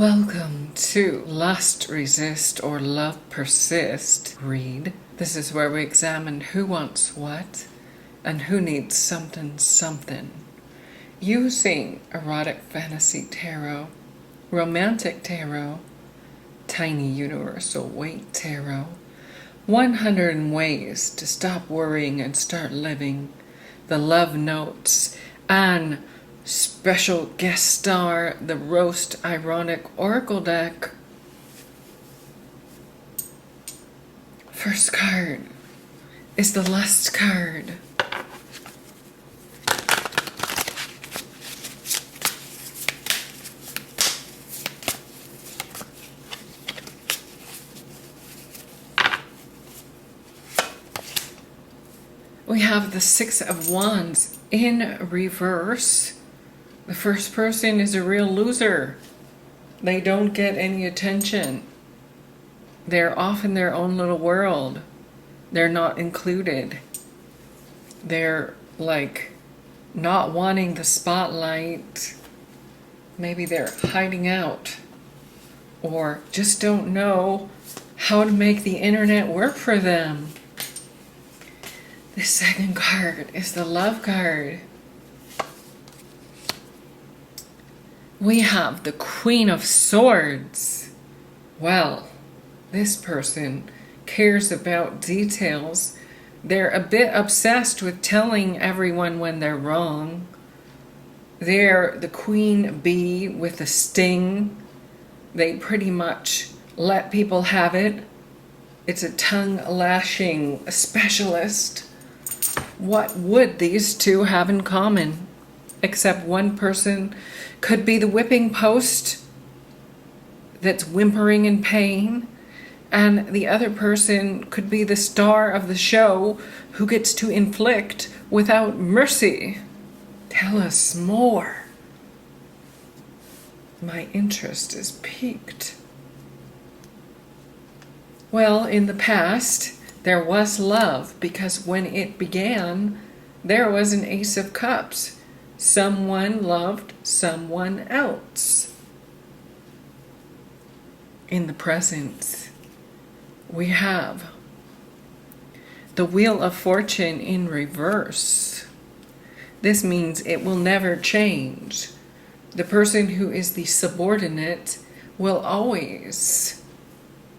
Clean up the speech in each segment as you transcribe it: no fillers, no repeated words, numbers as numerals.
Welcome to Lust Resist or Love Persist read. This is where we examine who wants what and who needs something. Using erotic fantasy tarot, romantic tarot, tiny universal weight tarot, 100 ways to stop worrying and start living, the love notes, and special guest star, the Roast Ironic Oracle deck. First card is the Lust card. We have the Six of Wands in reverse. The first person is a real loser. They don't get any attention. They're off in their own little world. They're not included. They're like not wanting the spotlight. Maybe they're hiding out or just don't know how to make the internet work for them. The second card is the Love card. We have the Queen of Swords. Well, this person cares about details. They're a bit obsessed with telling everyone when they're wrong. They're the queen bee with a sting. They pretty much let people have it. It's a tongue lashing specialist. What would these two have in common? Except one person could be the whipping post that's whimpering in pain, and the other person could be the star of the show who gets to inflict without mercy. Tell us more. My interest is piqued. Well, in the past, there was love, because when it began, there was an Ace of Cups. Someone loved someone else. In the present, we have the Wheel of Fortune in reverse. This means it will never change. The person who is the subordinate will always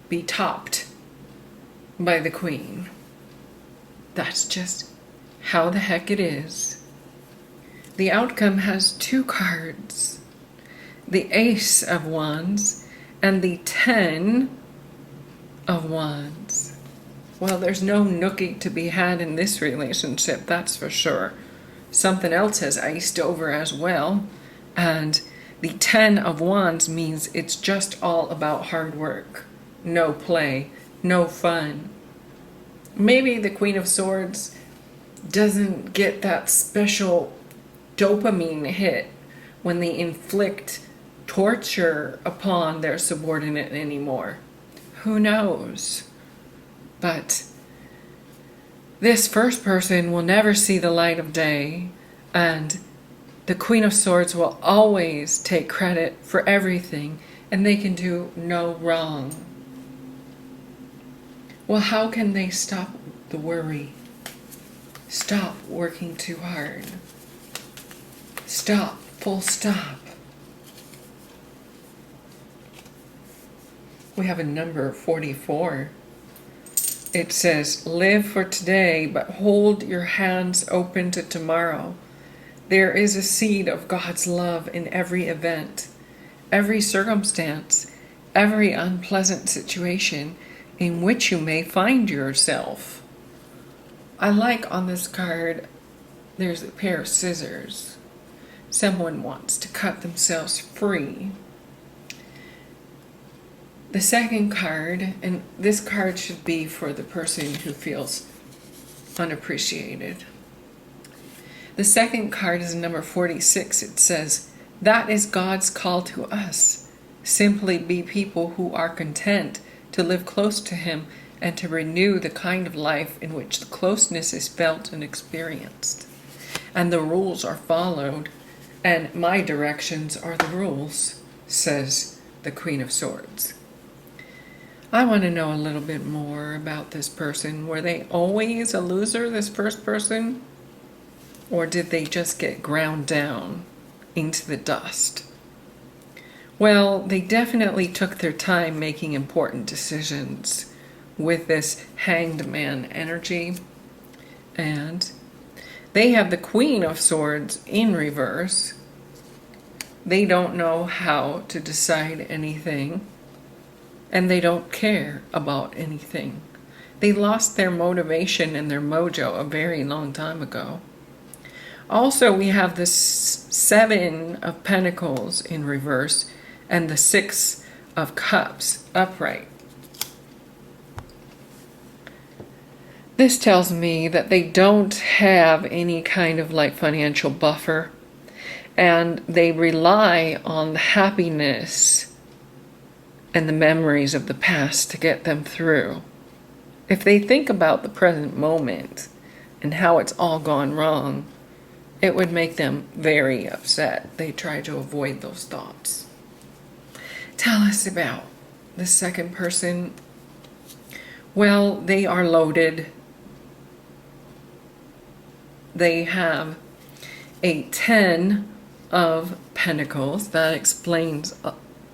be topped by the queen. That's just how the heck it is. The outcome has two cards, the Ace of Wands and the 10 of Wands. Well, there's no nookie to be had in this relationship, that's for sure. Something else has iced over as well. And the 10 of Wands means it's just all about hard work, no play, no fun. Maybe the Queen of Swords doesn't get that special dopamine hit when they inflict torture upon their subordinate anymore. Who knows? But this first person will never see the light of day, and the Queen of Swords will always take credit for everything, and they can do no wrong. Well, how can they stop the worry? Stop working too hard. Stop, full stop. We have a number 44. It says, live for today, but hold your hands open to tomorrow. There is a seed of God's love in every event, every circumstance, every unpleasant situation in which you may find yourself. I like on this card, there's a pair of scissors. Someone wants to cut themselves free. The second card, and this card should be for the person who feels unappreciated. The second card is number 46. It says, that is God's call to us. Simply be people who are content to live close to Him and to renew the kind of life in which the closeness is felt and experienced. And the rules are followed, and my directions are the rules, says the Queen of Swords. I want to know a little bit more about this person. Were they always a loser, this first person? Or did they just get ground down into the dust? Well, they definitely took their time making important decisions with this Hanged Man energy. And they have the Queen of Swords in reverse. They don't know how to decide anything, and they don't care about anything. They lost their motivation and their mojo a very long time ago. Also, we have the Seven of Pentacles in reverse and the Six of Cups upright. This tells me that they don't have any kind of like financial buffer, and they rely on the happiness and the memories of the past to get them through. If they think about the present moment and how it's all gone wrong, it would make them very upset. They try to avoid those thoughts. Tell us about the second person. Well, they are loaded. They have a 10 of Pentacles. That explains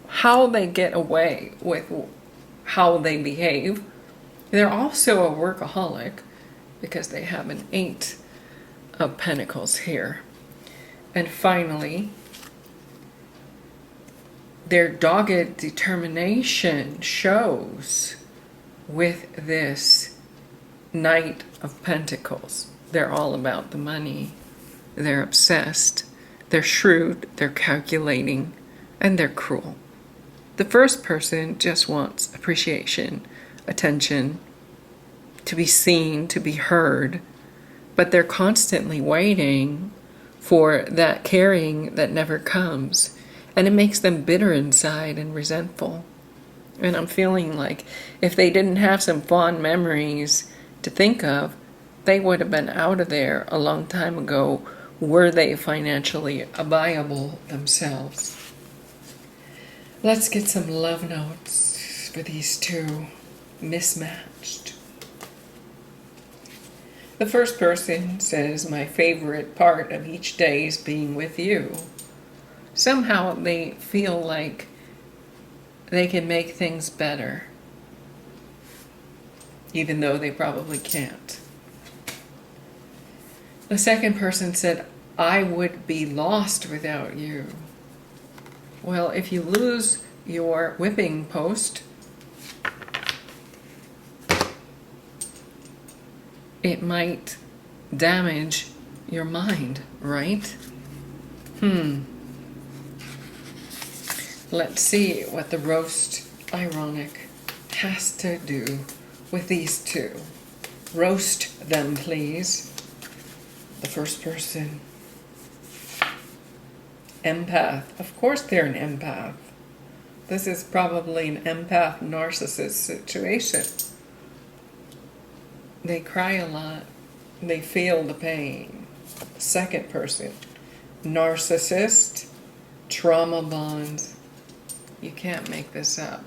how they get away with how they behave. They're also a workaholic because they have an 8 of Pentacles here. And finally, their dogged determination shows with this Knight of Pentacles. They're all about the money. They're obsessed. They're shrewd. They're calculating. And they're cruel. The first person just wants appreciation, attention, to be seen, to be heard. But they're constantly waiting for that caring that never comes. And it makes them bitter inside and resentful. And I'm feeling like if they didn't have some fond memories to think of, they would have been out of there a long time ago were they financially viable themselves. Let's get some love notes for these two mismatched. The first person says, my favorite part of each day is being with you. Somehow they feel like they can make things better, even though they probably can't. The second person said, I would be lost without you. Well, if you lose your whipping post, it might damage your mind, right? Let's see what the roast ironic has to do with these two. Roast them, please. The first person. Empath. Of course they're an empath. This is probably an empath narcissist situation. They cry a lot. They feel the pain. Second person. Narcissist. Trauma bonds. You can't make this up.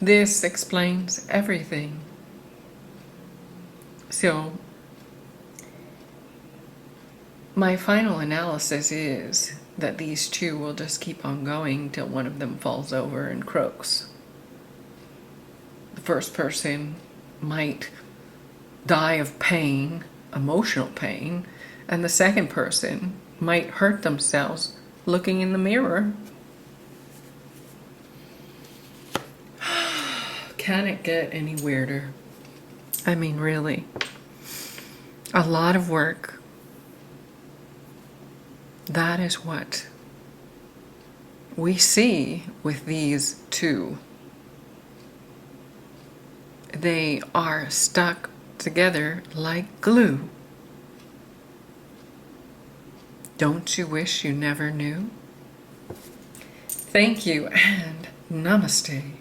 This explains everything. So, my final analysis is that these two will just keep on going till one of them falls over and croaks. The first person might die of pain, emotional pain, and the second person might hurt themselves looking in the mirror. Can it get any weirder? I mean, really. A lot of work. That is what we see with these two. They are stuck together like glue. Don't you wish you never knew? Thank you and namaste.